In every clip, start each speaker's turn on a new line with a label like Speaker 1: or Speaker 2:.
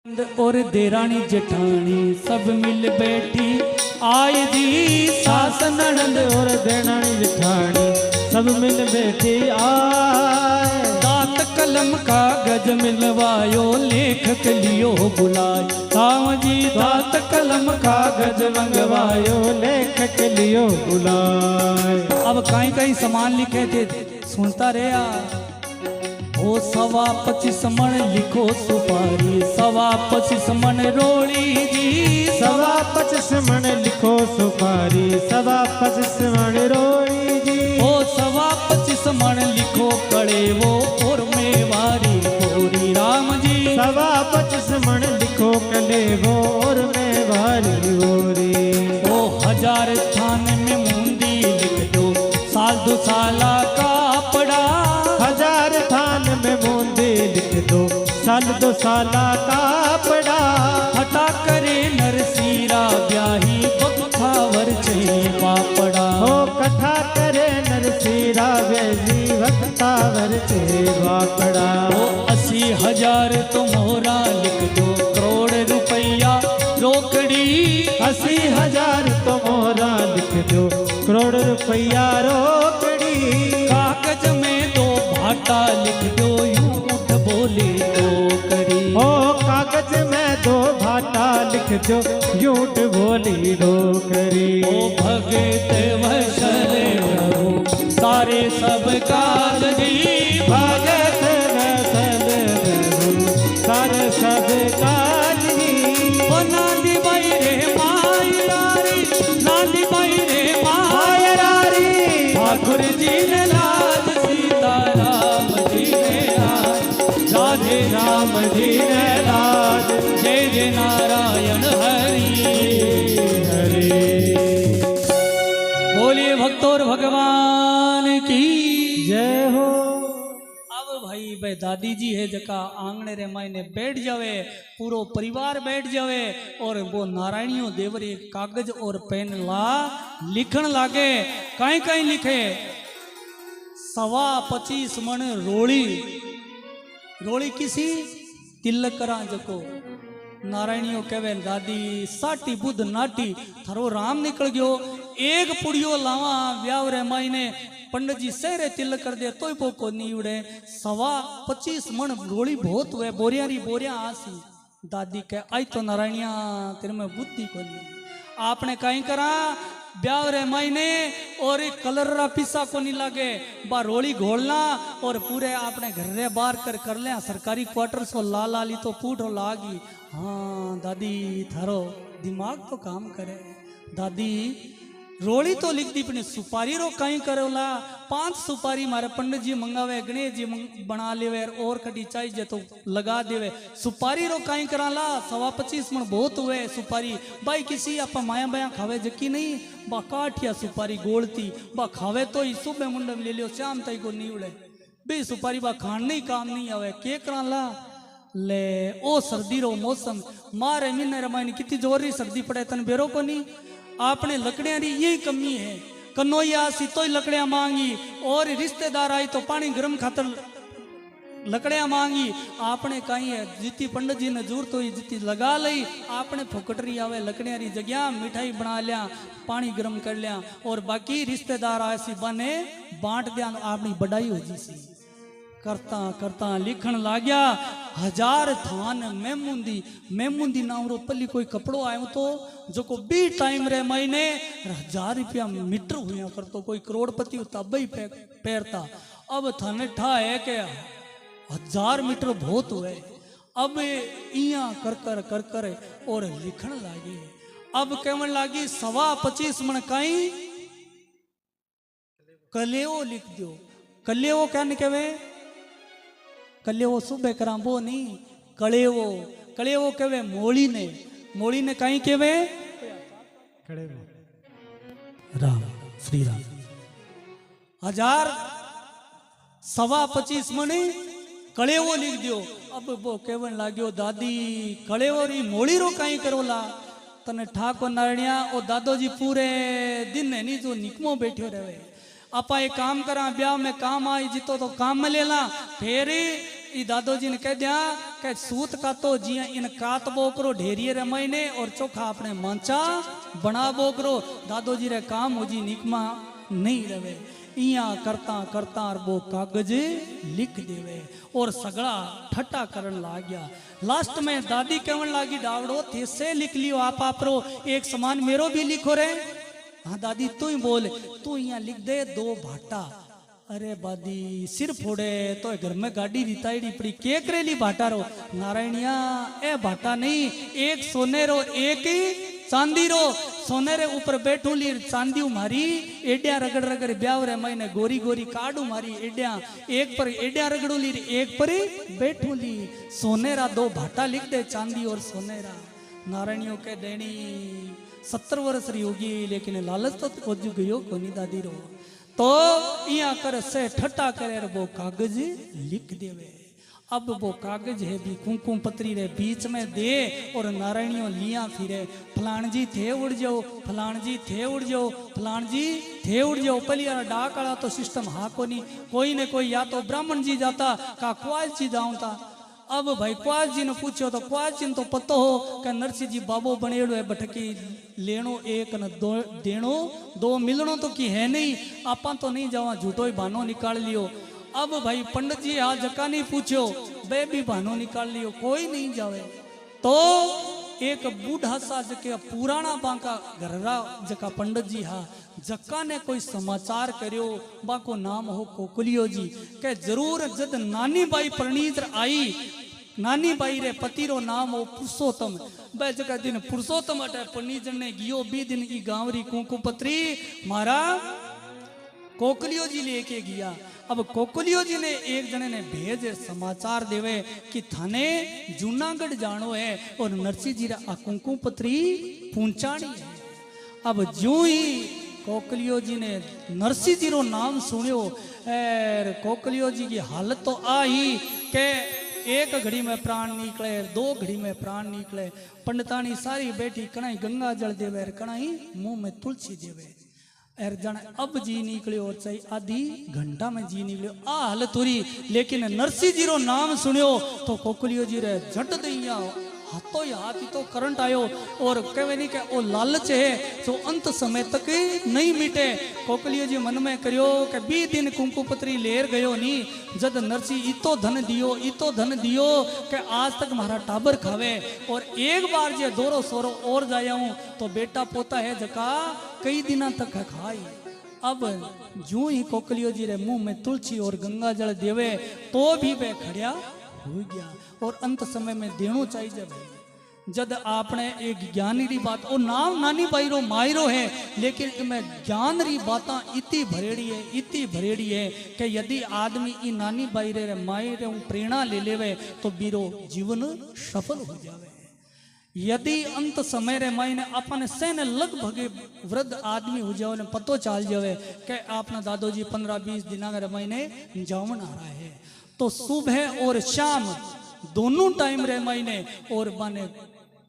Speaker 1: और देरानी जेठानी सब मिल बैठी आई जी सास ननद और देरानी जेठानी सब मिल बैठी आए। दांत कलम कागज मिलवायो लेखक लियो बुलाए। साव जी दांत कलम कागज मंगवायो लेखक लियो बुलाए। अब कहीं कहीं सामान लिखे थे सुनता रहा। ओ 25 मन लिखो सुपारी 25 मन रोड़ी जी
Speaker 2: 25 मन लिखो सुपारी 25 मन रोड़ी जी।
Speaker 1: ओ 25 मन लिखो कड़े वो और मेवारी गोरी राम जी
Speaker 2: 25 मन लिखो कले वो और मेवारी गोरी।
Speaker 1: ओ 1000 थान में मुंदी लिख दो साल दो साला का पड़ा
Speaker 2: 1000 थान में बूंदे लिख दो साल 2 साला का पड़ा।
Speaker 1: हटा करे नरसीरा ब्याही बखावर चे पापड़ा।
Speaker 2: हो कथा करे नरसीरा बेजी वक्तावर चे वापड़ा।
Speaker 1: ओ 80,000 तो मोहरा लिख दो करोड़ रुपया रोकड़ी
Speaker 2: 80,000 तो मोहरा लिख दो करोड़ रुपया रोकड़ी।
Speaker 1: कागज में 2 भाटा लिख दो यूं उठ बोले तो करी।
Speaker 2: हो कागज में 2 भाटा लिख दो झूठ बोली दो करी।
Speaker 1: ओ भगत वसल प्रभु सारे सब काज जी
Speaker 2: भगत वसल प्रभु सारे सब काज जी।
Speaker 1: ओ नांदी बाई रे मायरारी नांदी बाई रे
Speaker 2: मायरारी
Speaker 1: ठाकुर जी ने लाज सीताराम जी ने लाज राधे राम जी ने लाज जय जय नारायण हरि हरे। बोलिए भक्तों भगवान की
Speaker 2: जय हो।
Speaker 1: अब भाई दादी जी है जका आंगणे रे मायने बैठ जावे पूरो परिवार बैठ जावे और वो नारायणियों देवरी कागज और पेन ला लिखण लागे। कहीं कहीं लिखे 25 मन रोड़ी रोड़ी किसी तिलक करा जको नारायणियों कहवे दादी साटी बुध नाटी थारो राम निकल गयो। एक पुड़ियो लावा ब्याह रे मायने पंडित जी सहरे तिलक कर दे तो को नहीं उड़े। 25 मन रोड़ी बहुत हुए बोरियारी बोरिया आसी। दादी कह आई तो नारायणिया तेरे में बुद्धि को नहीं आपने कहीं करा ब्याह रे मायने और एक कलर रा पिसा को नहीं लागे बा रोड़ी घोलना और पूरे आपने घर रे बाहर कर ले सरकारी क्वार्टर सो ला ली तो पूठो लागी। हाँ दादी थारो दिमाग तो काम करे। दादी रोड़ी तो लिख दी अपनी सुपारी रो कहीं करोला 5 सुपारी मारे पंडित जी मंगावे गणेश जी बना लेवे और कटी चाहिए तो लगा देवे। सुपारी रो कहीं कराला 25 मन बहुत हुए सुपारी भाई किसी आप माया बाया खावे जकी नहीं बा काठिया सुपारी गोलती बा खावे तो ही सुबह मुंडम ले लियो शाम तक को नहीं उड़े बे सुपारी बा खान नहीं काम नहीं आवे के कराला ले। ओ सर्दी रो मौसम मारे महीने रमायनी कितनी जोरी सर्दी पड़े तन बेरो को नहीं आपने लकड़ियां री यही कमी है। कन्नोया सी तो ही लकड़ियां मांगी और रिश्तेदार आई तो पानी गर्म खातर लकड़ियां मांगी। आपने कहीं है जितनी पंडित जी ने जरूरत हुई जितनी लगा ली आपने फुकटरी आवे लकड़ियां री जगह मिठाई बना लिया पानी गर्म कर लिया और बाकी रिश्तेदार आए सी बने बांट दिया आपनी बढ़ाई हो जी सी। करता करता लिखण लाग्या 1000 थान मेमुंदी नाम रो पल्ली कोई कपड़ो आयो तो जो को बी टाइम रे महीने 1000 रुपया मीटर हुआ करतो कोई करोड़पति होता बई पैरता। अब थाने ठा है के 1000 मीटर बहुत हुए। अब इया कर कर और लिखण लागी। अब कहने लागी 25 मन कहीं कलेओ लिख दो। कलेओ क्या कहवे कलेवो सुबह करा वो नहीं कलेवो कहवे मोड़ी ने कहीं कहवे राम श्री राम 1000 25 मने कलेवो लिख दियो। अब वो कहवन लाग्यो दादी कलेवो री मोड़ी रो कहीं करोला तने ठाको नारणिया ओ दादोजी पूरे दिन है नहीं जो निकमो बैठो रहे। आपा एक काम करा ब्याह में काम आई जितो तो काम में लेला फिर ई दादोजी ने कह दिया कि सूत का तो जिया इन कात बोकरो ढेरिए रमाई ने और चोखा अपने मांचा बना बोकरो दादोजी रे काम हो जी निकमा नहीं रवे इया करता करता वो कागज लिख देवे और सगड़ा ठट्टा करन लाग गया। लास्ट में दादी कहन लागी डावड़ो थे से लिख लियो आप रो एक समान मेरो भी लिखो रे। हाँ दादी तू ही बोल तू यहाँ लिख दे 2 भाटा। अरे बादी सिर फोड़े तो घर में गाड़ी रिताईडी पड़ी के करेली भाटा रो नारायणिया ए भाटा नहीं एक सोने रो एक ही चांदी रो सोने रे ऊपर बैठू ली चांदी मारी एडिया रगड़ रगड़ ब्याव रे मैंने गोरी गोरी काडू मारी एडिया एक पर एडिया रगड़ू ली एक पर बैठू ली सोनेरा 2 भाटा लिख दे चांदी और सोनेरा। नारायणियों के देनी 70 वर्ष री होगी लेकिन लालच तो खोजू गयो कोनी दादी रो तो इया कर से ठट्टा करे वो कागज लिख देवे। अब वो कागज है भी कुमकुम पत्री रे बीच में दे और नारायणियों लिया फिरे फलान जी थे उड़ जाओ फलान जी थे उड़ जाओ फलान जी थे उड़ जाओ। पहले यार डाक आला तो सिस्टम हाँ को नहीं कोई ने कोई या तो ब्राह्मण जी जाता का क्वाल जी जाऊं था। अब भाई क्वाल जी ने पूछो तो क्वाल जी ने तो पतो हो कि नरसिंह जी बाबो बनेड़ो है बटकी लेनो एक न 2 देनो 2 मिलनो तो की है नहीं आपा तो नहीं जावा झूठो ही बहानो निकाल लियो। अब भाई पंडित जी आज जका नहीं पूछो बे भी बहानो निकाल लियो कोई नहीं जावे तो एक बूढ़ा सा जके पुराना बांका घररा जका पंडित जी हा जक्का ने कोई समाचार करियो बाको नाम हो कोकलियो जी के जरूर जद नानी बाई प्रणीत आई नानी बाई रे पति रो नाम हो पुरुषोत्तम बे जका दिन पुरुषोत्तम अटे प्रणीत ने गियो 2 दिन की गांवरी कुंकु पत्री मारा कोकलियो जी लेके गया। अब कोकलियो जी ने एक जने ने भेज समाचार देवे कि थाने जूनागढ़ जानो है और नरसिंह जी रा कुंकु पत्री पहुंचानी है। अब जो ही कोकलियो जी ने नरसिंह जी रो नाम सुनियो और कोकलियो जी की हालत तो आई के 1 घड़ी में प्राण निकले 2 घड़ी में प्राण निकले। पंडितानी सारी बैठी कणाई गंगा जल देवे कणाई मुंह में तुलसी देवे एर जन अब जी निकलियो और चाहिए आधी घंटा में जी निकलियो आ हालत हो रही। लेकिन नरसिंह जी रो नाम सुनियो तो कोकलियो जी रे झट दैया हाथों ही हाथ ही तो करंट आयो और कहे नहीं के ओ लालच है तो अंत समय तक नहीं मिटे। कोकलियो जी मन में करियो कि 20 दिन कुंकु पत्री लेर गयो नहीं जद नरसिंह इतो धन दियो कि आज तक मारा टाबर खावे और एक बार जे दोरो सोरो और जाया हूं तो बेटा पोता है जका कई दिना तक खाई। अब जो ही कोकलियो जी रे मुंह में तुलसी और गंगा जल देवे तो भी वे खड़िया हो गया और अंत समय में देनो चाहिए भाई जद आपने एक ज्ञान री बात और नाम नानी बाई रो मायरो है लेकिन इनमें ज्ञान री बाता इतनी भरेड़ी है कि यदि आदमी ई नानी बाई रे मायरे प्रेरणा ले लेवे तो बीरो जीवन सफल हो जावे। यदि अंत समय रे मायने अपने सेने लगभग वृद्ध आदमी हो जावे पतो चाल जावे कि आपना दादोजी 15-20 दिना रे मायने जावन आ रहा है तो सुबह और शाम दोनों टाइम रे महीने और माने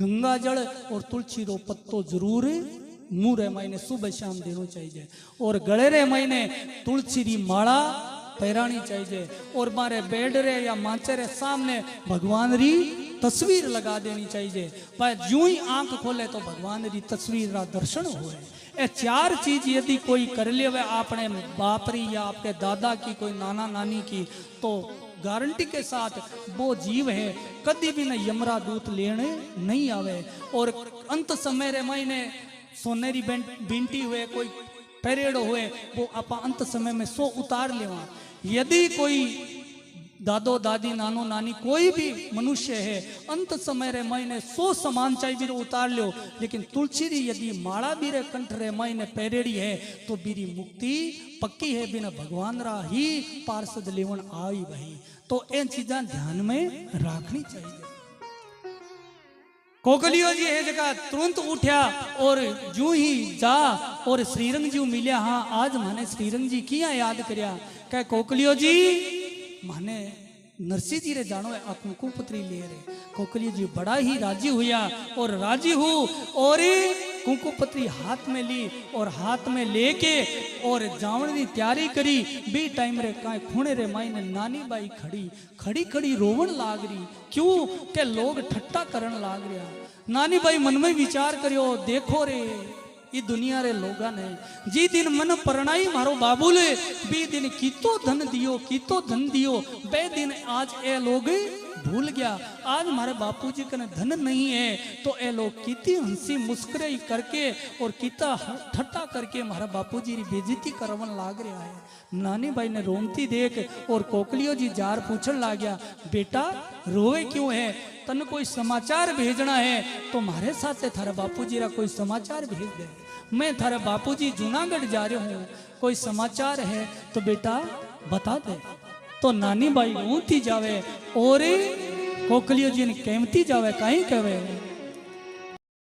Speaker 1: गंगा जल और तुलसी रो पत्तो जरूर मुंह रे महीने सुबह शाम देना चाहिए और गले रे महीने तुलसी री माला पहरानी चाहिए और मारे बेड रे या मांचे रे सामने भगवान री तस्वीर लगा देनी चाहिए। पर यूं ही आंख खोले तो भगवान री तस्वीर रा दर्शन हुए। ये 4 चीज यदि कोई कर ले वे अपने बापरी या आपके दादा की कोई नाना नानी की तो गारंटी के साथ वो जीव है कभी भी न यमरा दूत लेने नहीं आवे। और अंत समय रे महीने सोनेरी बिंटी हुए कोई परेड़ हुए वो आप अंत समय में 100 उतार लेवा। यदि कोई दादो दादी नानो नानी कोई भी मनुष्य है अंत समय रे महीने 100 समान चाहिए उतार लो लेकिन तुलसी री यदि माला भी रे कंठ रे महीने पैरेड़ी है तो बीरी मुक्ति पक्की है बिना भगवान रा ही पार्षद लेवन आई भाई। तो इन चीजा ध्यान में रखनी चाहिए। कोकलियो जी है जगह तुरंत उठा और जू ही जा और श्रीरंग जी मिलिया। हाँ आज माने श्रीरंग जी किया याद करया कह कोकलियो जी माने नरसिंह जी रे जानो है कुंकु पत्री ले रे। कोकलियो जी बड़ा ही राजी हुआ और राजी हूँ और कुंकू पत्री हाथ में ली और हाथ में लेके और जावण की तैयारी करी। बी टाइम रे काए खूणे रे माई ने नानी बाई खड़ी खड़ी खड़ी रोवण लाग रही। क्यों के लोग ठट्टा करन लाग रहा। नानी बाई मन में विचार करियो, देखो रे ये दुनिया रे लोगा ने जी दिन मन परणाई मारो बाबूले बी दिन कीतो धन दियो बे दिन आज ए लोग भूल गया। आज हमारे बापूजी कने धन नहीं है तो ए लोग कितनी हंसी मुस्कुराई करके और कितना ठट्टा करके हमारा बापूजी की बेइज्जती करवन लाग रहा है। नानी बाई ने रोमती देख और कोकलियो जी जार पूछन लाग गया, बेटा रोवे क्यों है? तन कोई समाचार भेजना है तो हमारे साथ से थारे बापूजी रा कोई समाचार भेज दे। मैं थारे बापूजी जूनागढ़ जा रहा हूँ, कोई समाचार है तो बेटा बता दे। तो नानी बाई रोती जावे और कोकलियो जी ने कहमती जावे, कहीं कहे